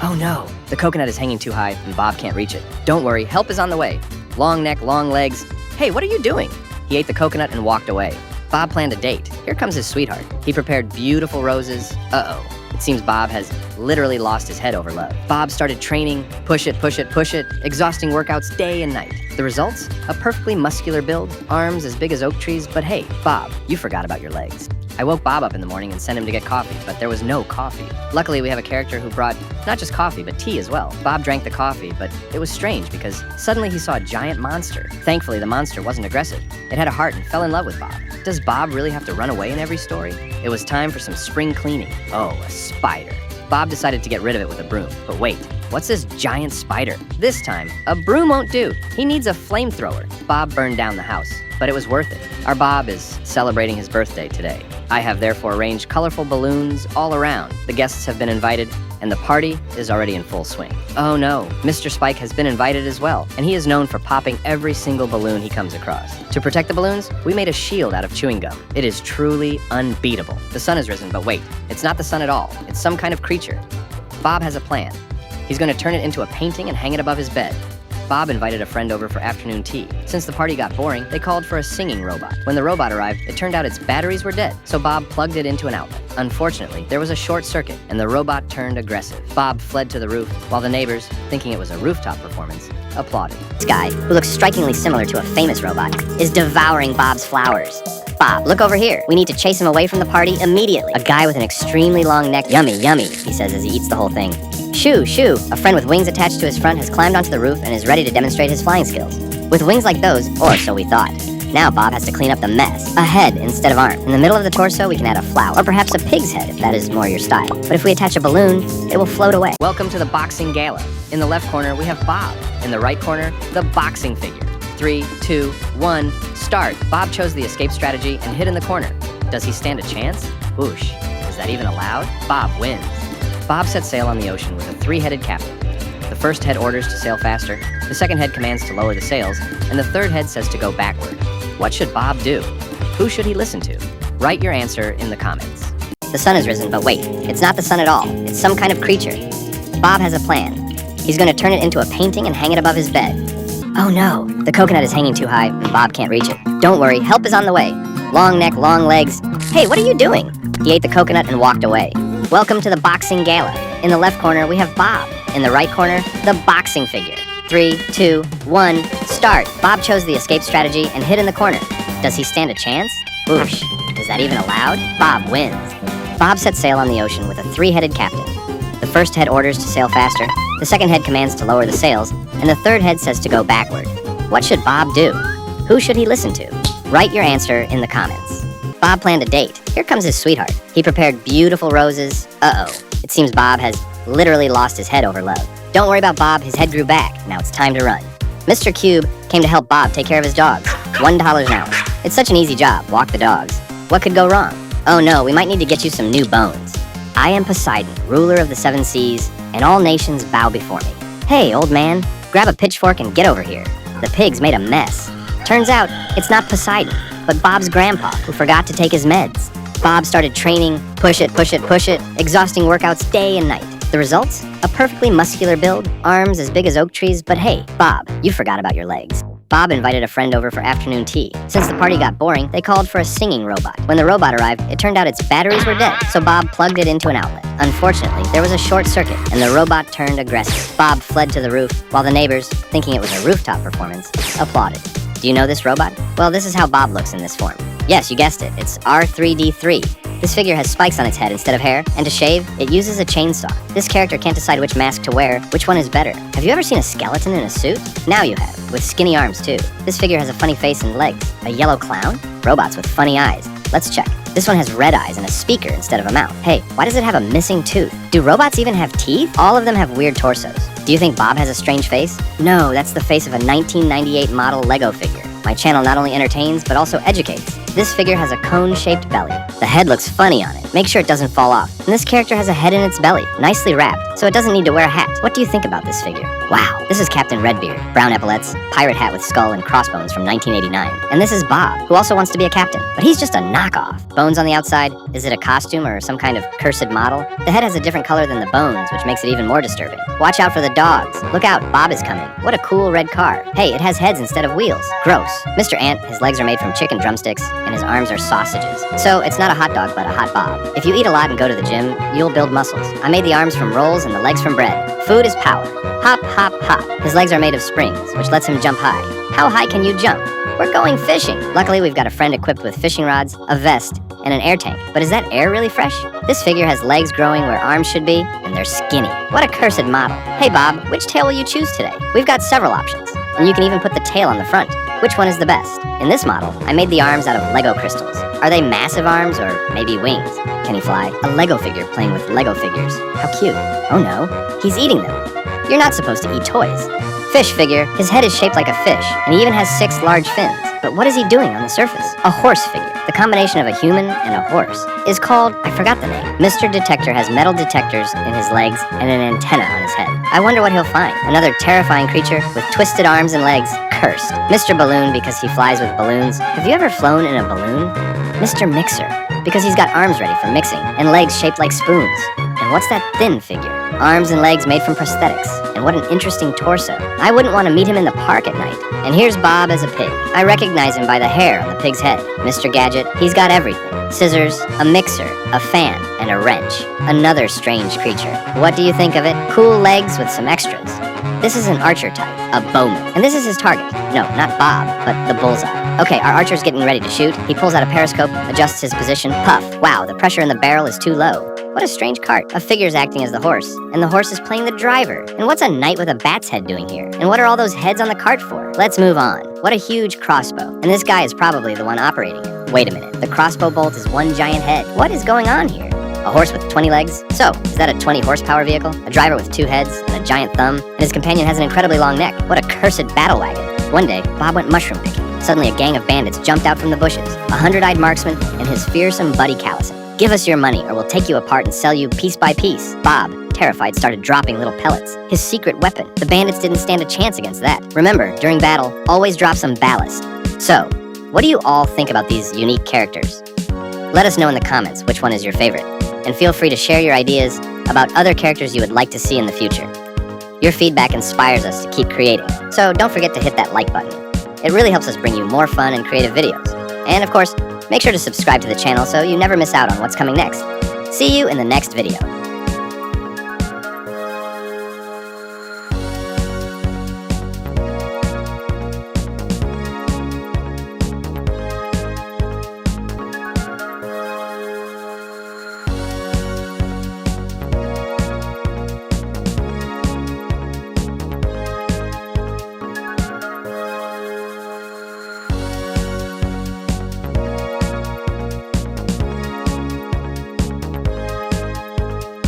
Oh no, the coconut is hanging too high and Bob can't reach it. Don't worry, help is on the way. Long neck, long legs. Hey, what are you doing? He ate the coconut and walked away. Bob planned a date. Here comes his sweetheart. He prepared beautiful roses. Uh-oh. It seems Bob has literally lost his head over love. Bob started training, push it, exhausting workouts day and night. The results? A perfectly muscular build, arms as big as oak trees, but hey, Bob, you forgot about your legs. I woke Bob up in the morning and sent him to get coffee, but there was no coffee. Luckily, we have a character who brought not just coffee, but tea as well. Bob drank the coffee, but it was strange because suddenly he saw a giant monster. Thankfully, the monster wasn't aggressive. It had a heart and fell in love with Bob. Does Bob really have to run away in every story? It was time for some spring cleaning. Oh, a spider. Bob decided to get rid of it with a broom, but wait, what's this giant spider? This time, a broom won't do. He needs a flamethrower. Bob burned down the house, but it was worth it. Our Bob is celebrating his birthday today. I have therefore arranged colorful balloons all around. The guests have been invited, and the party is already in full swing. Oh no, Mr. Spike has been invited as well, and he is known for popping every single balloon he comes across. To protect the balloons, we made a shield out of chewing gum. It is truly unbeatable. The sun has risen, but wait, it's not the sun at all. It's some kind of creature. Bob has a plan. He's going to turn it into a painting and hang it above his bed. Bob invited a friend over for afternoon tea. Since the party got boring, they called for a singing robot. When the robot arrived, it turned out its batteries were dead, so Bob plugged it into an outlet. Unfortunately, there was a short circuit, and the robot turned aggressive. Bob fled to the roof, while the neighbors, thinking it was a rooftop performance, applauded. This guy, who looks strikingly similar to a famous robot, is devouring Bob's flowers. Bob, look over here. We need to chase him away from the party immediately. A guy with an extremely long neck. Yummy, yummy, he says as he eats the whole thing. Shoo, shoo. A friend with wings attached to his front has climbed onto the roof and is ready to demonstrate his flying skills. With wings like those, or so we thought. Now Bob has to clean up the mess. A head instead of arm. In the middle of the torso, we can add a flower, or perhaps a pig's head if that is more your style. But if we attach a balloon, it will float away. Welcome to the boxing gala. In the left corner, we have Bob. In the right corner, the boxing figure. 3, 2, 1, start. Bob chose the escape strategy and hid in the corner. Does he stand a chance? Whoosh. Is that even allowed? Bob wins. Bob set sail on the ocean with a 3-headed captain. The first head orders to sail faster, the second head commands to lower the sails, and the third head says to go backward. What should Bob do? Who should he listen to? Write your answer in the comments. The sun has risen, but wait, it's not the sun at all. It's some kind of creature. Bob has a plan. He's going to turn it into a painting and hang it above his bed. Oh no, the coconut is hanging too high and Bob can't reach it. Don't worry, help is on the way. Long neck, long legs. Hey, what are you doing? He ate the coconut and walked away. Welcome to the boxing gala. In the left corner, we have Bob. In the right corner, the boxing figure. 3, 2, 1, start. Bob chose the escape strategy and hid in the corner. Does he stand a chance? Whoosh. Is that even allowed? Bob wins. Bob set sail on the ocean with a 3-headed captain. The first head orders to sail faster, the second head commands to lower the sails, and the third head says to go backward. What should Bob do? Who should he listen to? Write your answer in the comments. Bob planned a date. Here comes his sweetheart. He prepared beautiful roses. Uh-oh. It seems Bob has literally lost his head over love. Don't worry about Bob, his head grew back. Now it's time to run. Mr. Cube came to help Bob take care of his dogs. $1 an hour. It's such an easy job, walk the dogs. What could go wrong? Oh no, we might need to get you some new bones. I am Poseidon, ruler of the 7 seas, and all nations bow before me. Hey, old man, grab a pitchfork and get over here. The pigs made a mess. Turns out, it's not Poseidon, but Bob's grandpa, who forgot to take his meds. Bob started training, push it, exhausting workouts day and night. The results? A perfectly muscular build, arms as big as oak trees, but hey, Bob, you forgot about your legs. Bob invited a friend over for afternoon tea. Since the party got boring, they called for a singing robot. When the robot arrived, it turned out its batteries were dead, so Bob plugged it into an outlet. Unfortunately, there was a short circuit, and the robot turned aggressive. Bob fled to the roof, while the neighbors, thinking it was a rooftop performance, applauded. Do you know this robot? Well, this is how Bob looks in this form. Yes, you guessed it, it's R3D3. This figure has spikes on its head instead of hair, and to shave, it uses a chainsaw. This character can't decide which mask to wear, which one is better. Have you ever seen a skeleton in a suit? Now you have, with skinny arms too. This figure has a funny face and legs. A yellow clown? Robots with funny eyes. Let's check. This one has red eyes and a speaker instead of a mouth. Hey, why does it have a missing tooth? Do robots even have teeth? All of them have weird torsos. Do you think Bob has a strange face? No, that's the face of a 1998 model Lego figure. My channel not only entertains, but also educates. This figure has a cone-shaped belly. The head looks funny on it. Make sure it doesn't fall off. And this character has a head in its belly, nicely wrapped, so it doesn't need to wear a hat. What do you think about this figure? Wow, this is Captain Redbeard, brown epaulets, pirate hat with skull and crossbones from 1989. And this is Bob, who also wants to be a captain, but he's just a knockoff. Bones on the outside. Is it a costume or some kind of cursed model? The head has a different color than the bones, which makes it even more disturbing. Watch out for the dogs. Look out, Bob is coming. What a cool red car. Hey, it has heads instead of wheels. Gross. Mr. Ant, his legs are made from chicken drumsticks, and his arms are sausages. So it's not a hot dog, but a hot Bob. If you eat a lot and go to the gym, you'll build muscles. I made the arms from rolls and the legs from bread. Food is power. Hop, hop, hop. His legs are made of springs, which lets him jump high. How high can you jump? We're going fishing. Luckily, we've got a friend equipped with fishing rods, a vest, and an air tank. But is that air really fresh? This figure has legs growing where arms should be, and they're skinny. What a cursed model. Hey Bob, which tail will you choose today? We've got several options, and you can even put the tail on the front. Which one is the best? In this model, I made the arms out of Lego crystals. Are they massive arms or maybe wings? Can he fly? A Lego figure playing with Lego figures. How cute. Oh no, he's eating them. You're not supposed to eat toys. Fish figure. His head is shaped like a fish, and he even has 6 large fins. But what is he doing on the surface? A horse figure. The combination of a human and a horse is called, I forgot the name. Mr. Detector has metal detectors in his legs and an antenna on his head. I wonder what he'll find. Another terrifying creature with twisted arms and legs. Cursed. Mr. Balloon because he flies with balloons. Have you ever flown in a balloon? Mr. Mixer because he's got arms ready for mixing and legs shaped like spoons. And what's that thin figure? Arms and legs made from prosthetics. And what an interesting torso. I wouldn't want to meet him in the park at night. And here's Bob as a pig. I recognize him by the hair on the pig's head. Mr. Gadget, he's got everything. Scissors, a mixer, a fan, and a wrench. Another strange creature. What do you think of it? Cool legs with some extras. This is an archer type, a bowman. And this is his target. No, not Bob, but the bullseye. Okay, our archer's getting ready to shoot. He pulls out a periscope, adjusts his position. Puff. Wow, the pressure in the barrel is too low. What a strange cart. A figure's acting as the horse, and the horse is playing the driver. And what's a knight with a bat's head doing here? And what are all those heads on the cart for? Let's move on. What a huge crossbow. And this guy is probably the one operating it. Wait a minute, the crossbow bolt is one giant head. What is going on here? A horse with 20 legs? So, is that a 20 horsepower vehicle? A driver with 2 heads and a giant thumb? And his companion has an incredibly long neck. What a cursed battle wagon. One day, Bob went mushroom picking. Suddenly a gang of bandits jumped out from the bushes. A 100-eyed marksman and his fearsome buddy Callison. Give us your money or we'll take you apart and sell you piece by piece. Bob, terrified, started dropping little pellets. His secret weapon. The bandits didn't stand a chance against that. Remember, during battle, always drop some ballast. So, what do you all think about these unique characters? Let us know in the comments which one is your favorite. And feel free to share your ideas about other characters you would like to see in the future. Your feedback inspires us to keep creating, so don't forget to hit that like button. It really helps us bring you more fun and creative videos. And of course, make sure to subscribe to the channel so you never miss out on what's coming next. See you in the next video.